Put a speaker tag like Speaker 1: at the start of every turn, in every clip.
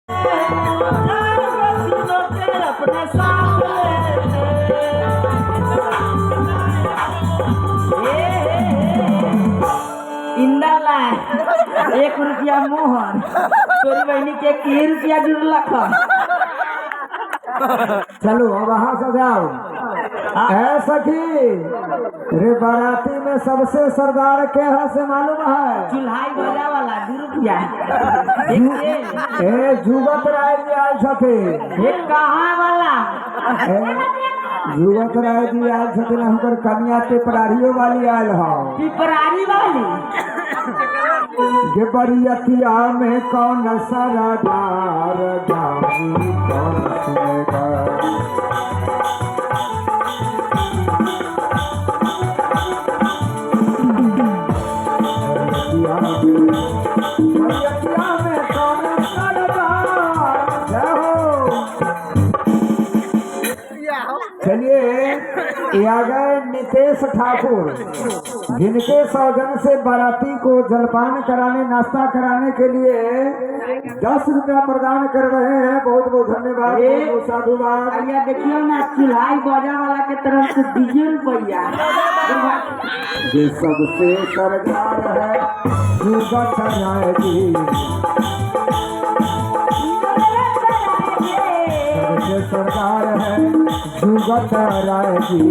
Speaker 1: अपने साथ इंदर ला 1 रुपया मोहन तोरी बहनी के 1 रुपया जुड़ल
Speaker 2: चलो अब वहां से जाओ। है सखी रे बाराती में सबसे सरदार के है से मालूम है?
Speaker 1: चूल्हाई बजा वाला 2 रुपया
Speaker 2: ए जुगत राय जी आए छथे।
Speaker 1: एक कहाँ वाला
Speaker 2: जुगत राय जी आए छथिन हमकर कन्या टिपरारियो वाली आयल हो।
Speaker 1: टिपरारी वाली
Speaker 2: गे बरियतिया में कौन सरदार जानी कौन सुनेगा। चलिए आ गए नितेश ठाकुर, जिनके सौजन से बाराती को जलपान कराने नाश्ता कराने के लिए 10 रुपया प्रदान कर रहे हैं। बहुत बहुत धन्यवाद, बहुत साधुवाद।
Speaker 1: भैया देखियो ना चूल्हाई बजा वाला के तरफ से 20 रुपया
Speaker 2: ये सबसे सरकार है जुगत राय जी। सबसे सरकार है जुगत राय जी।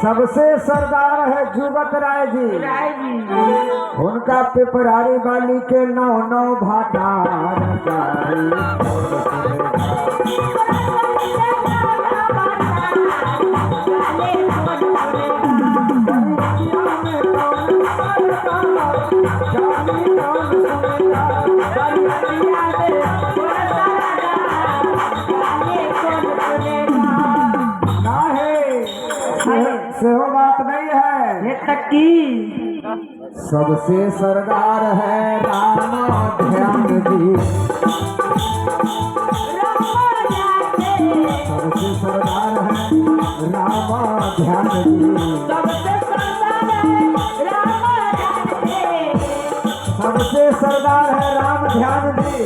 Speaker 2: सबसे सरदार है जुगत राय जी। उनका पिपरारी वाली के 9 भाटार सेहो बात नहीं है
Speaker 1: ये तकी।
Speaker 2: सबसे सरदार है राम ध्यान जी। सबसे सरदार है राम ध्यान जी। सबसे सरदार है राम ध्यान जी।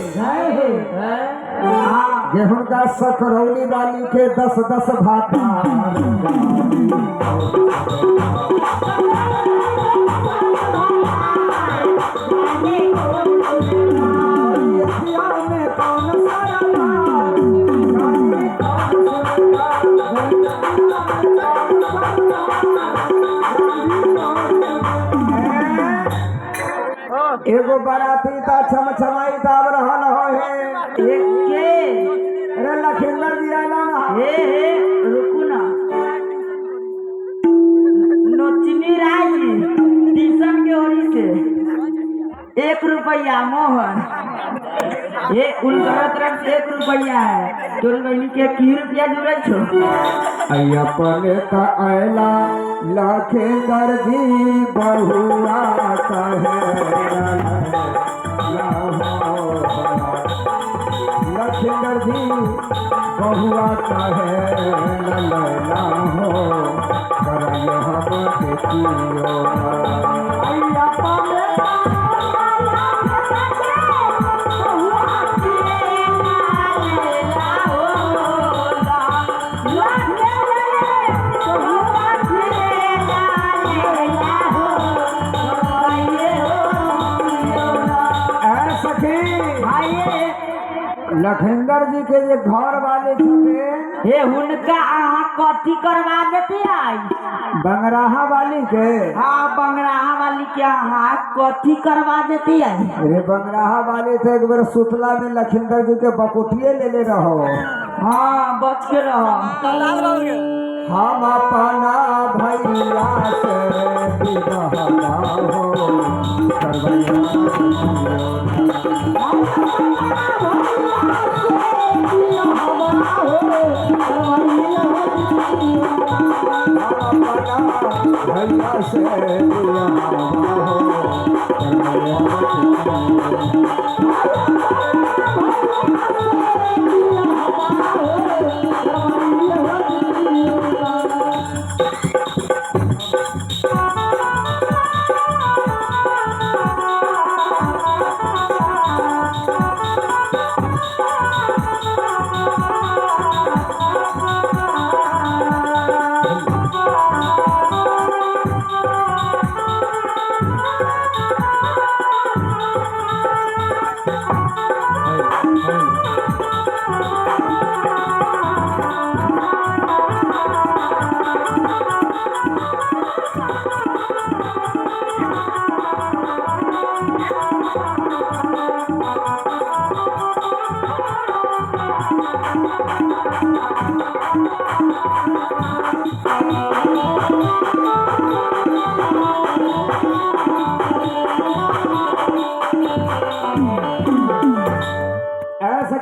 Speaker 2: गेहूं का सकरौली वाली के 10 भाटा। एगो बाराती ता छमछमाई दाब रहल हो है। अरे लखिंदर जी आला ना।
Speaker 1: रुकू ना नोचनी राजी टीशन के ओरी से 1 रुपया मोहन। ये उनका तरफ से 1 रुपया है। तोरी बहनी के 1 रुपया जुड़े छो।
Speaker 2: अपने का आयला लखिंदर जी बहुआ कहे लखिंदर जी बहुआ कहे लला हो करइयो हम देखियो। लखिंदर जी के ये घर वाले छे
Speaker 1: हे उनका आहा कथी करवा देते आई।
Speaker 2: बंगराहा वाली के।
Speaker 1: हाँ बंगराहा वाली के आहा कथी करवा देती आई।
Speaker 2: अरे बंगराहा वाले थे एक बार सुतला में लखिंदर जी के बकुटिये ले रहो।
Speaker 1: हाँ बच के रहो।
Speaker 2: हम अपना भैया से विदा हो भैया से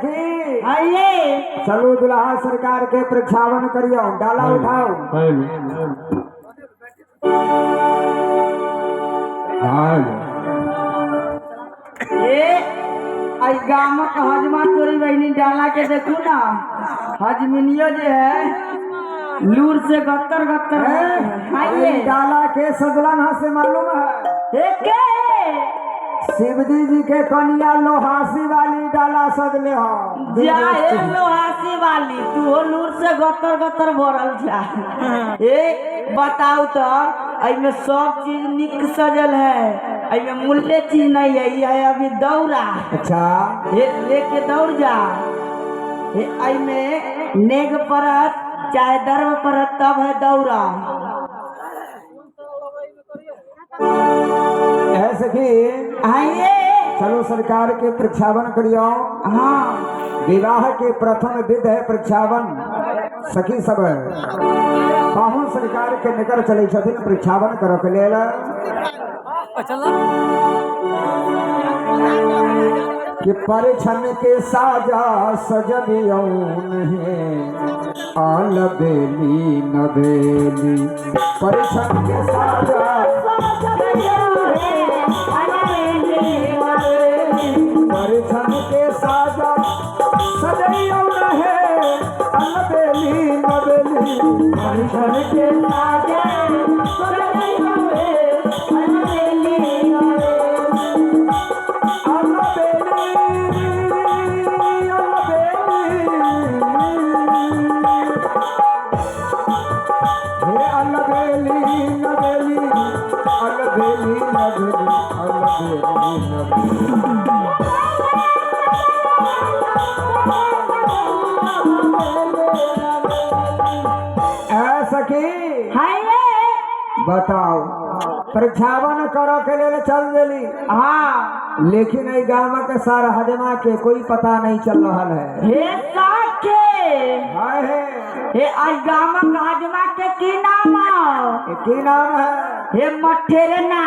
Speaker 2: सखी
Speaker 1: आइए
Speaker 2: चलो दुल्हा सरकार के प्रक्षावन करियो डाला उठाओ
Speaker 1: ये आई गामक हजमा तोरी बहनी डाला के देखू ना हजमिनियो जो है लूर से गत्तर गत्तर आइए
Speaker 2: डाला के सजलन से मालूम है
Speaker 1: एके
Speaker 2: शिवजी जी के कन्या लोहासी वाली डाला सजले हो
Speaker 1: जाए लोहासी वाली तू हो लूर से गत्तर गत्तर भरल जा ए बताऊ तो में सब चीज निक सजल है में मूल्य चीज नहीं है ये है अभी दौरा
Speaker 2: अच्छा
Speaker 1: ये लेके दौड़ जा ये में नेग परत चाहे दर्व परत तब है दौरा
Speaker 2: ऐसे कि
Speaker 1: आइए
Speaker 2: चलो सरकार के प्रक्षावन करियो
Speaker 1: हाँ
Speaker 2: विवाह के प्रथम विध है प्रक्षावन सखी सब पाहुन सरकार के निकर चले छथिन प्रक्षावन करो के लेल कि परिछन के साजा सजबियो आल बेली नबेली परिछन के साजा परिछन के साजा सजइयो रहे अलबेली नबेली परिछन के साजा सजइयो रहे अलबेली बताओ प्रक्षावन करो के लिए चल देली हाँ लेकिन ई गाँव के सार हजमा के कोई पता नहीं चल रहा है
Speaker 1: हे साके
Speaker 2: हाय
Speaker 1: हे आई गाँव का हजमा के की नाम
Speaker 2: ये की नाम है
Speaker 1: हे मठेरे ना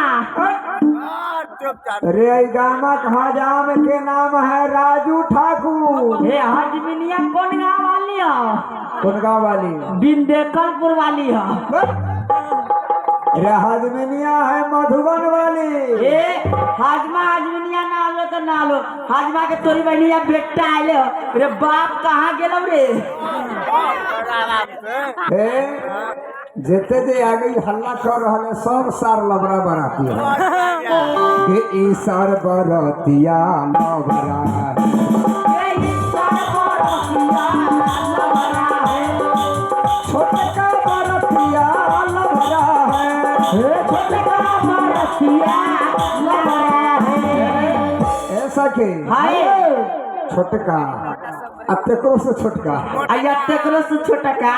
Speaker 2: रे ई गाँव का हजाम के नाम है राजू ठाकुर
Speaker 1: हे हजमिनिया कौन गाँव वाली हो
Speaker 2: कौन गाँव वाली
Speaker 1: बिंदेकलपुर वाली हो
Speaker 2: रे हजमिनिया है मधुबन वाली
Speaker 1: ए हाजमा हजमिनिया ना लो तो ना लो हाजमा के तोरी बहनिया बेटा आले हो रे बाप कहाँ गेलो रे
Speaker 2: ए जेते जे आगे हल्ला कर रहा है सब सार लबरा बराती है कि ई सार बरातिया लबरा छोटा बरातिया लबरा ऐसा के
Speaker 1: हाय
Speaker 2: छोटका अत्तेको से छोटका
Speaker 1: आया तेकरो से छोटा का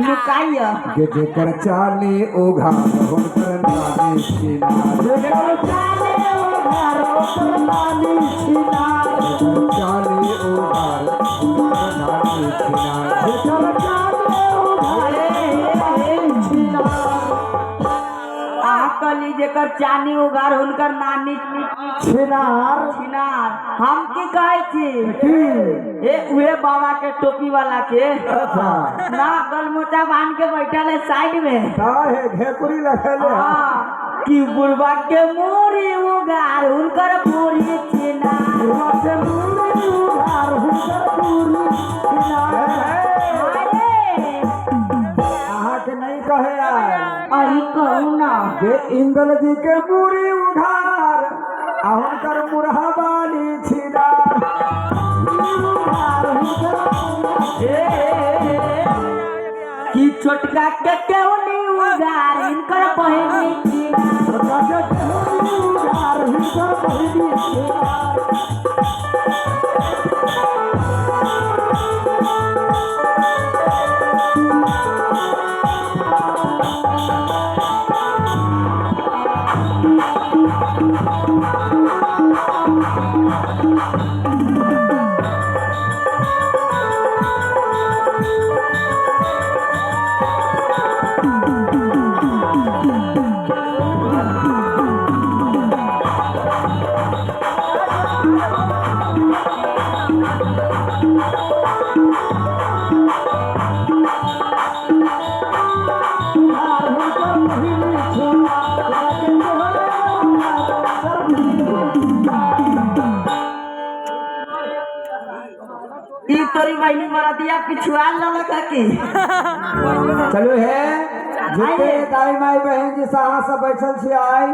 Speaker 1: लुकाइया
Speaker 2: के जेकर चाले ओघा हुनकर नानी छिना
Speaker 1: जेकर चाले ओघा हुनकर नानी छिना
Speaker 2: जेकर चाले ओघा हुनकर नानी छिना
Speaker 1: जेकर चाले ओघा छिना कली जेकर चानी उगार हुनकर नानी
Speaker 2: छिनार
Speaker 1: छिनार हम की कहे छी ए उहे बाबा के टोपी वाला के ना गलमोचा बांध के बैठल है साइड में
Speaker 2: काहे घेकुरी लगले
Speaker 1: कि बुढ़वा के मोरी उगार हुनकर पूरी छिनार
Speaker 2: बुढ़वा के मोरी उगार हुनकर पूरी छिनार के नहीं कहे
Speaker 1: अरे कहू ना
Speaker 2: जे इंद्र जी के मुरी उघार हुनकर मुरहा बाली छिना
Speaker 1: कि छोटका के क्यों नहीं उगार इनकर बहिनी छिना
Speaker 2: उघार हुनकर बहिनी छिना
Speaker 1: तोरी बहनी बरातिया पिछुआ लगा की
Speaker 2: चलो है जितने दाई माई बहन जी सहा सब बैठल छी आई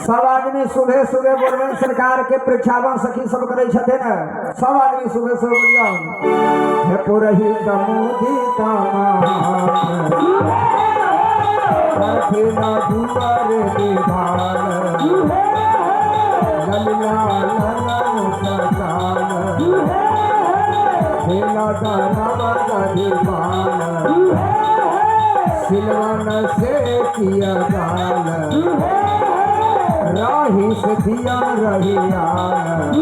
Speaker 2: सब आदमी सुबह सुबह बोलबन सरकार के परीक्षावन सखी सब करे छथिन सब आदमी सुबह सुबह बोलिया हे पुरही दमोदी तामान करथे ना दुआर विधान ललिला ललन सजान खेला दाना गधिमान सिलवन से किया गाल राही से दिया रहियान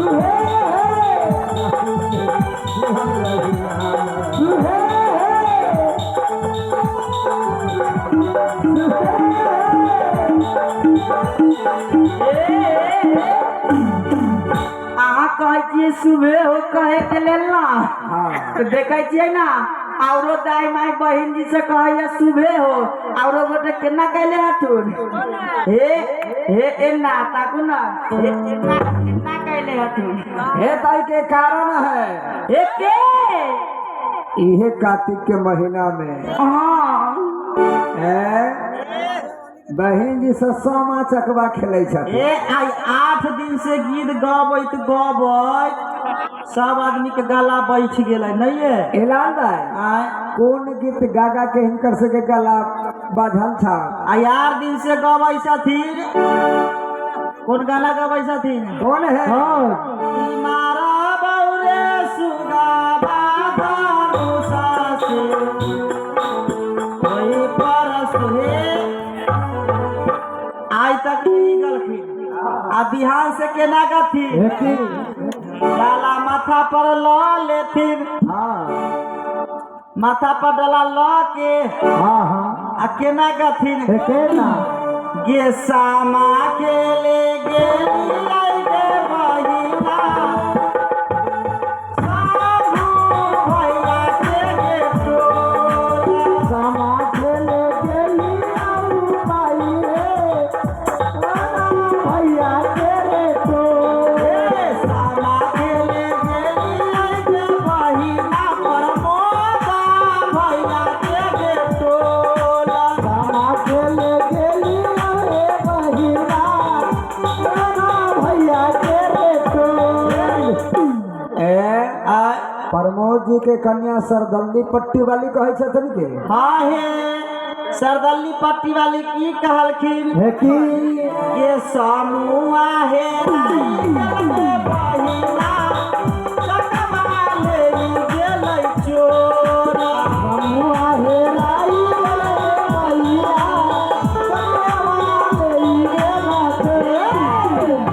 Speaker 1: कहे छिए सुबह हो कहे के लेल ना तो देखे छिए ना औरो दाई माई बहन जी से कहे सुबह हो औरो गोटे केना कहले हथुन हे ना ताकू ना हे केना कहले हथुन
Speaker 2: हे ताई के कारण है
Speaker 1: हे के
Speaker 2: इहे कार्तिक के महीना में बहन जी से सामा चकवा खेले छथिन
Speaker 1: आई 8 दिन से गीत गबैत सब आदमी के गला बैठ गेलै नहीं है
Speaker 2: एलान दाई कौन गीत गागा के हिनकर से के गला बाझल था
Speaker 1: आई 8 दिन से गबै छथिन कौन गाना गबै छथिन
Speaker 2: कौन है
Speaker 1: मारा बौरे सुगा बाधा मुसासे कोई परस हे आज तक नहीं गलखिन आ बिहान से केना गथिन डाला माथा पर ल लेथिन माथा पर डाला ल के आ केना गथिन गे सामा खेले गेली आई गे बहिना साधु भैया के गे टोला
Speaker 2: सामा खेले गेली आऊ पाई रे भैया के रे टोला
Speaker 1: सामा खेले गेली आई गे बहिना प्रमोदा भैया के गे टोला
Speaker 2: सामा खेले गेली रे बहिना भैया के रे टोला प्रमोद जी के कन्या सरदल्ली पट्टी वाली कहे छथिन के
Speaker 1: हाँ हे सरदल्ली पट्टी वाली की कहलखिन
Speaker 2: है कि
Speaker 1: ये समुआ है बहिना चकवा ले गेलै चोर
Speaker 2: समुआ हे राई भैया ले गेला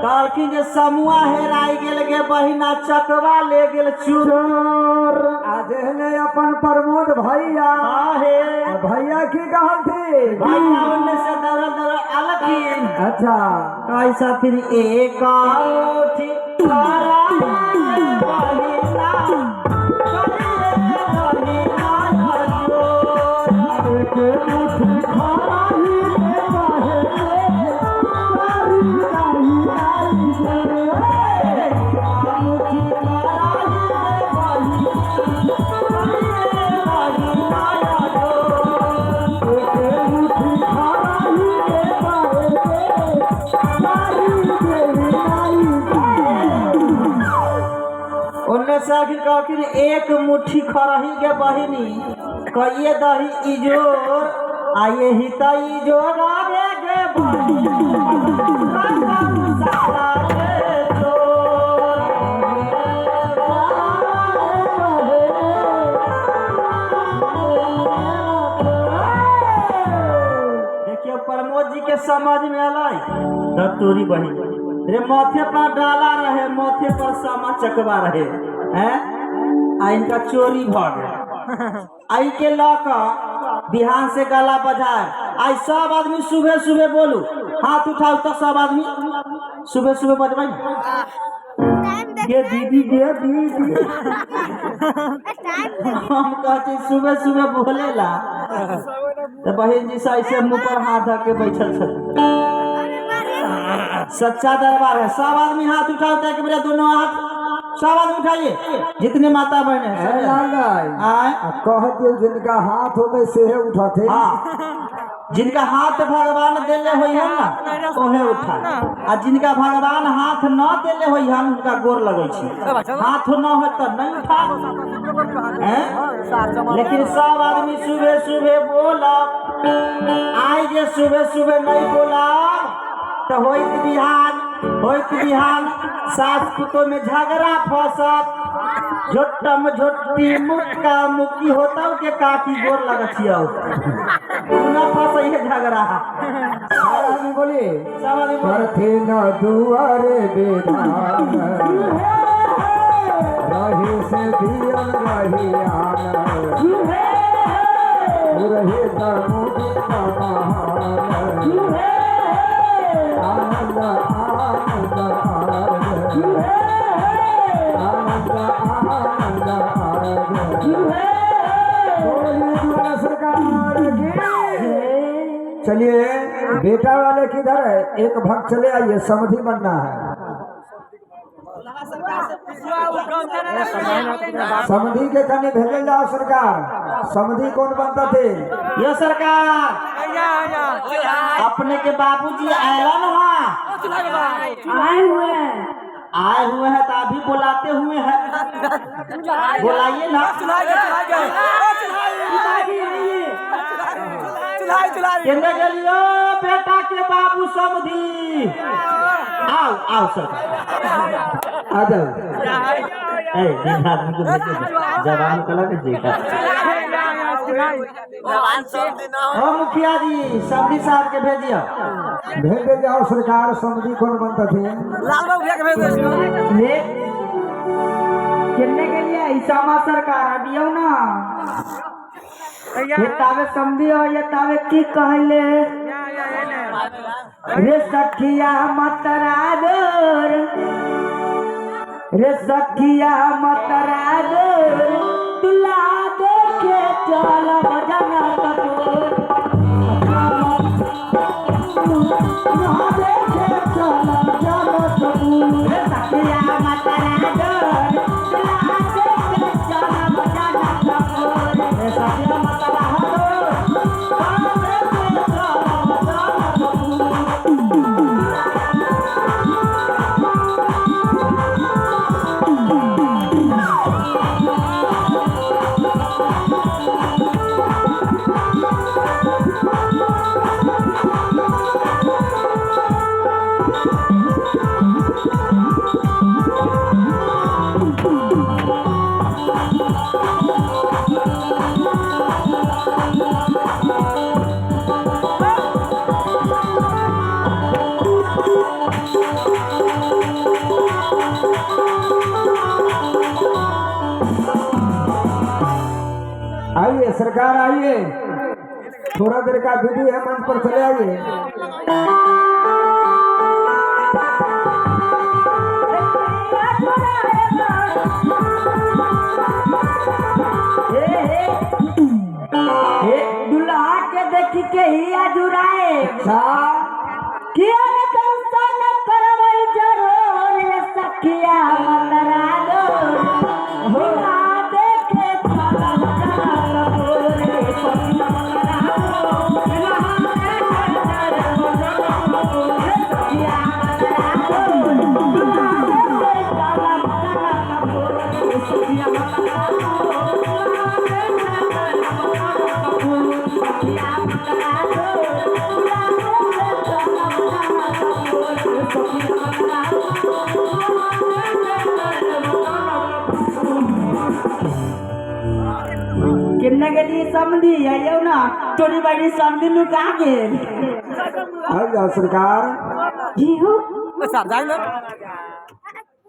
Speaker 1: कहलखिन जे समुआ हेराई गेल गे बहिना चकवा ले गेल चोर
Speaker 2: आज ने अपन प्रमोद भैया
Speaker 1: हे
Speaker 2: भैया की कहल थी
Speaker 1: भैया उनमें से दौड़ अलखिन
Speaker 2: अच्छा
Speaker 1: कैसा फिर एक औठी तारा बहिना
Speaker 2: के मुट्ठी खारा ही के बाहे
Speaker 1: कहखिन एक मुट्ठी खरही के बहिनी कहिए दही इजोर आये ही तई जोर आवे गे देखिए प्रमोद जी के समझ में अलाई दत्तूरी बहिनी रे माथे पर डाला रहे माथे पर सामा चकवा रहे हैं आ इनका चोरी भ गया आई के लक बिहान से गला बजाए आई सब आदमी सुबह सुबह बोलू हाथ उठाओ तो सब आदमी सुबह सुबह बजवाई ये दीदी ये दीदी हम कहते सुबह सुबह बोलेला तो बहन जी से ऐसे मुंह पर हाथ धर के बैठल छल। सच्चा दरबार है। सब आदमी हाथ उठाते हैं मेरे दोनों हाथ, सब आदमी उठाइए जितने माता बहन है।
Speaker 2: कह दियो जिनका हाथ हो गए से उठाते।
Speaker 1: हाँ, जिनका हाथ भगवान देले होई हम ना ओहे उठा, आ जिनका भगवान हाथ न देले होई हम उनका गोर लगै छी। हाथ न हो तो नहीं उठा। लेकिन सब आदमी सुबह सुबह बोला, आई जे सुबह सुबह नहीं बोला तो होइत बिहान सास पुतो में झगड़ा फसत, झोटम झोटी मुक्का मुक्की होता के काकी गोर लगतिया न फसई है झगड़ा।
Speaker 2: आदमी बोले
Speaker 1: सब आदमी
Speaker 2: करथे न दुआरे बेदान रहे से दियन रही आन रहे दमुद आनंद आनंद आनंद आनंद सरकार की। चलिए बेटा वाले किधर है? एक भक्त चले आइए, समधी बनना है। समधी के कने भेजे जाओ सरकार। समधी कौन बनता थे?
Speaker 1: यो सरकार अपने के बाबूजी आएला ना, आए हुए हैं तो अभी बुलाते हुए हैं, बुलाइए ना। केंद्र के लिए बेटा के बाबू समधी आओ आओ सरकार
Speaker 2: आ जाओ।
Speaker 1: दिन आदमी को भेजे जवान कला के जेगा। ओ मुखिया जी समधी साहब के भेजिए।
Speaker 2: भेजे जाओ सरकार। समधी कौन बनता थे?
Speaker 1: ले किन्ने के लिए ऐसा मा सरकार दियो ना। ये तावे समझी हो, ये तावे की कहले रे सखिया मतरादर, रे सखिया मतरादर तुला देखे चल बजना कपूर देखे चल बजना कपूर। रे सखिया मतरादर तुला देखे चल बजना कपूर। रे सखिया
Speaker 2: आइए सरकार आइए। थोड़ा देर का विधि है, मंच पर चले आइए।
Speaker 1: दुल्हा के देखी के ही अजुराए किया रे कंसा न करवई जरूर रे सखिया मतरालो दुल्हा देखे चला चला कपूर रे सखिया मतरालो दुल्हा देखे चला रे सखिया मतरालो दुल्हा देखे चला चला कपूर रे सखिया मतरालो किन्ने के लिए समझी आइयो ना चोरी बाड़ी समझी लुका के।
Speaker 2: आ जाओ सरकार।
Speaker 1: जी हो